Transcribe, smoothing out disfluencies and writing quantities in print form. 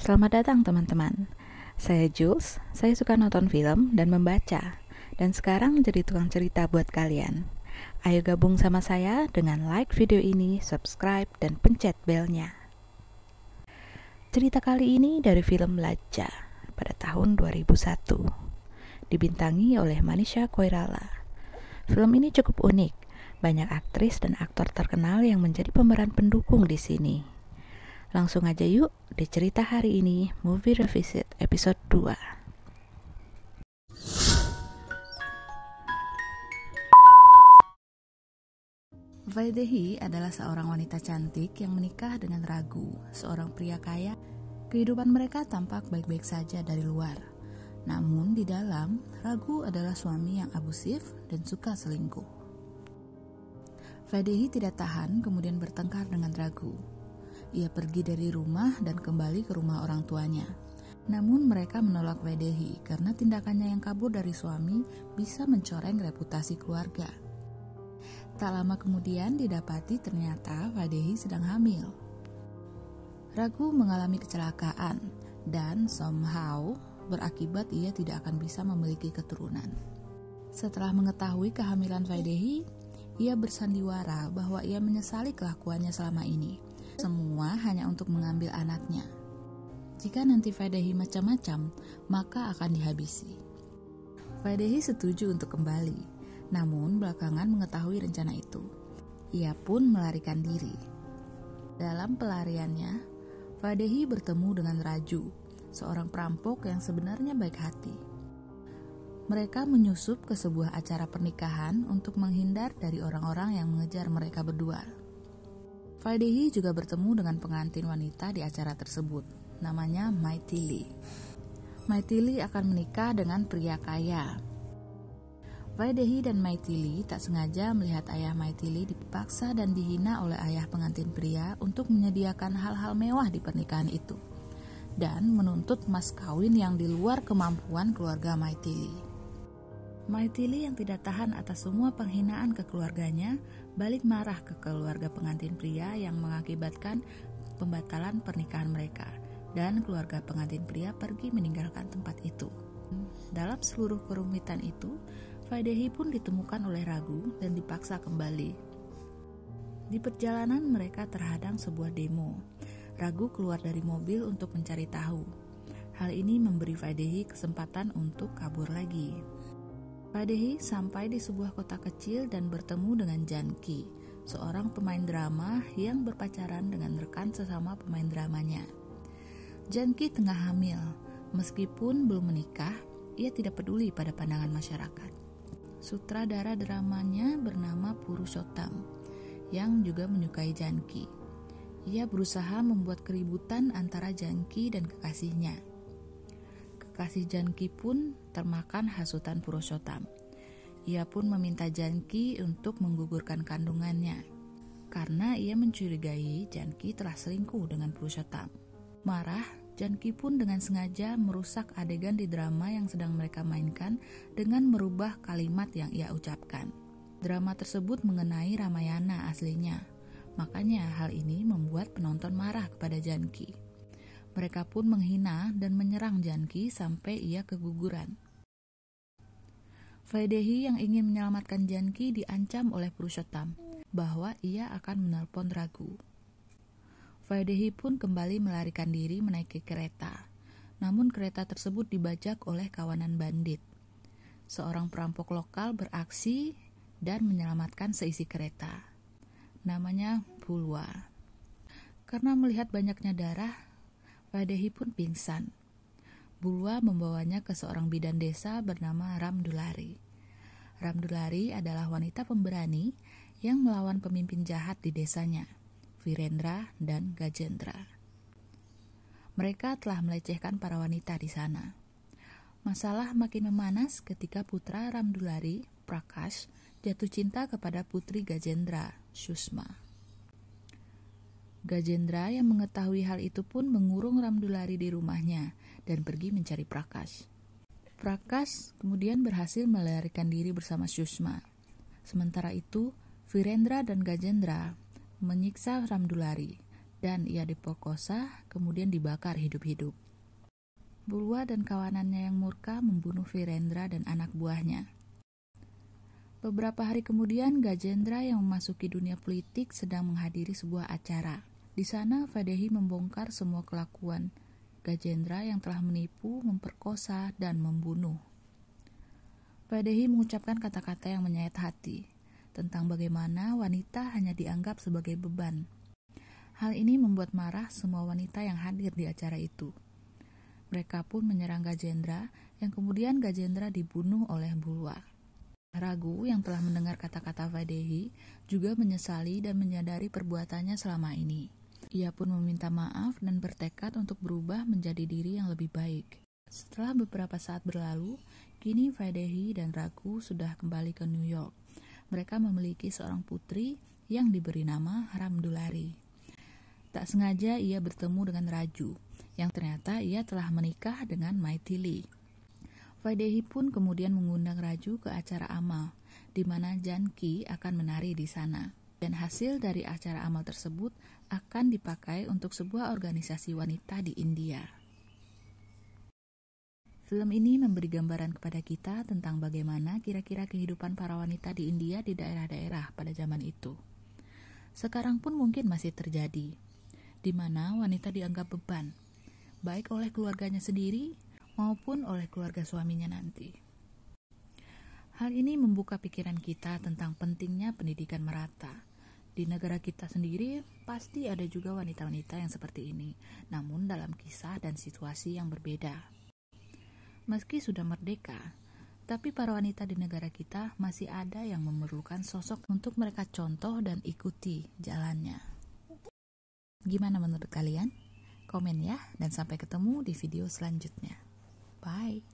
Selamat datang teman-teman. Saya Jules, saya suka nonton film dan membaca. Dan sekarang jadi tukang cerita buat kalian. Ayo gabung sama saya dengan like video ini, subscribe, dan pencet belnya. Cerita kali ini dari film Laja pada tahun 2001. Dibintangi oleh Manisha Koirala. Film ini cukup unik. Banyak aktris dan aktor terkenal yang menjadi pemeran pendukung di sini. Langsung aja yuk di cerita hari ini, Movie Revisit episode 2. Vaidehi adalah seorang wanita cantik yang menikah dengan Raghu, seorang pria kaya. Kehidupan mereka tampak baik-baik saja dari luar. Namun di dalam, Raghu adalah suami yang abusif dan suka selingkuh. Vaidehi tidak tahan kemudian bertengkar dengan Raghu. Ia pergi dari rumah dan kembali ke rumah orang tuanya. Namun mereka menolak Vaidehi karena tindakannya yang kabur dari suami bisa mencoreng reputasi keluarga. Tak lama kemudian didapati ternyata Vaidehi sedang hamil. Raghu mengalami kecelakaan dan somehow berakibat ia tidak akan bisa memiliki keturunan. Setelah mengetahui kehamilan Vaidehi, ia bersandiwara bahwa ia menyesali kelakuannya selama ini. Semua hanya untuk mengambil anaknya. Jika nanti Vaidehi macam-macam, maka akan dihabisi. Vaidehi setuju untuk kembali, namun belakangan mengetahui rencana itu. Ia pun melarikan diri. Dalam pelariannya, Vaidehi bertemu dengan Raju, seorang perampok yang sebenarnya baik hati. Mereka menyusup ke sebuah acara pernikahan untuk menghindar dari orang-orang yang mengejar mereka berdua. Vaidehi juga bertemu dengan pengantin wanita di acara tersebut, namanya Maithili. Maithili akan menikah dengan pria kaya. Vaidehi dan Maithili tak sengaja melihat ayah Maithili dipaksa dan dihina oleh ayah pengantin pria untuk menyediakan hal-hal mewah di pernikahan itu, dan menuntut mas kawin yang di luar kemampuan keluarga Maithili. Maithili yang tidak tahan atas semua penghinaan ke keluarganya, balik marah ke keluarga pengantin pria yang mengakibatkan pembatalan pernikahan mereka, dan keluarga pengantin pria pergi meninggalkan tempat itu. Dalam seluruh kerumitan itu, Vaidehi pun ditemukan oleh Raghu dan dipaksa kembali. Di perjalanan mereka terhadang sebuah demo. Raghu keluar dari mobil untuk mencari tahu. Hal ini memberi Vaidehi kesempatan untuk kabur lagi. Vaidehi sampai di sebuah kota kecil dan bertemu dengan Janki, seorang pemain drama yang berpacaran dengan rekan sesama pemain dramanya. Janki tengah hamil, meskipun belum menikah, ia tidak peduli pada pandangan masyarakat. Sutradara dramanya bernama Purushottam, yang juga menyukai Janki. Ia berusaha membuat keributan antara Janki dan kekasihnya. Kekasih Janki pun termakan hasutan Purushottam. Ia pun meminta Janki untuk menggugurkan kandungannya karena ia mencurigai Janki telah selingkuh dengan Purushottam. Marah, Janki pun dengan sengaja merusak adegan di drama yang sedang mereka mainkan dengan merubah kalimat yang ia ucapkan. Drama tersebut mengenai Ramayana aslinya, makanya hal ini membuat penonton marah kepada Janki. Mereka pun menghina dan menyerang Janki sampai ia keguguran. Vaidehi yang ingin menyelamatkan Janki diancam oleh Purushottam bahwa ia akan menelpon Raghu. Vaidehi pun kembali melarikan diri menaiki kereta. Namun kereta tersebut dibajak oleh kawanan bandit. Seorang perampok lokal beraksi dan menyelamatkan seisi kereta. Namanya Bulwa. Karena melihat banyaknya darah, Vaidehi pun pingsan. Bulwa membawanya ke seorang bidan desa bernama Ramdulari. Ramdulari adalah wanita pemberani yang melawan pemimpin jahat di desanya, Virendra dan Gajendra. Mereka telah melecehkan para wanita di sana. Masalah makin memanas ketika putra Ramdulari, Prakash, jatuh cinta kepada putri Gajendra, Sushma. Gajendra yang mengetahui hal itu pun mengurung Ramdulari di rumahnya dan pergi mencari Prakash. Prakash kemudian berhasil melarikan diri bersama Sushma. Sementara itu, Virendra dan Gajendra menyiksa Ramdulari dan ia diperkosa kemudian dibakar hidup-hidup. Bulwa dan kawanannya yang murka membunuh Virendra dan anak buahnya. Beberapa hari kemudian, Gajendra yang memasuki dunia politik sedang menghadiri sebuah acara. Di sana, Vaidehi membongkar semua kelakuan Gajendra yang telah menipu, memperkosa, dan membunuh. Vaidehi mengucapkan kata-kata yang menyayat hati tentang bagaimana wanita hanya dianggap sebagai beban. Hal ini membuat marah semua wanita yang hadir di acara itu. Mereka pun menyerang Gajendra, yang kemudian Gajendra dibunuh oleh Bulwa. Raghu yang telah mendengar kata-kata Vaidehi juga menyesali dan menyadari perbuatannya selama ini. Ia pun meminta maaf dan bertekad untuk berubah menjadi diri yang lebih baik. Setelah beberapa saat berlalu, kini Vaidehi dan Raghu sudah kembali ke New York. Mereka memiliki seorang putri yang diberi nama Ramdulari. Tak sengaja ia bertemu dengan Raju, yang ternyata ia telah menikah dengan Maithili. Vaidehi pun kemudian mengundang Raju ke acara amal, di mana Janki akan menari di sana. Dan hasil dari acara amal tersebut akan dipakai untuk sebuah organisasi wanita di India. Film ini memberi gambaran kepada kita tentang bagaimana kira-kira kehidupan para wanita di India di daerah-daerah pada zaman itu. Sekarang pun mungkin masih terjadi, di mana wanita dianggap beban, baik oleh keluarganya sendiri maupun oleh keluarga suaminya nanti. Hal ini membuka pikiran kita tentang pentingnya pendidikan merata. Di negara kita sendiri pasti ada juga wanita-wanita yang seperti ini, namun dalam kisah dan situasi yang berbeda. Meski sudah merdeka, tapi para wanita di negara kita masih ada yang memerlukan sosok untuk mereka contoh dan ikuti jalannya. Gimana menurut kalian? Komen ya, dan sampai ketemu di video selanjutnya. Bye.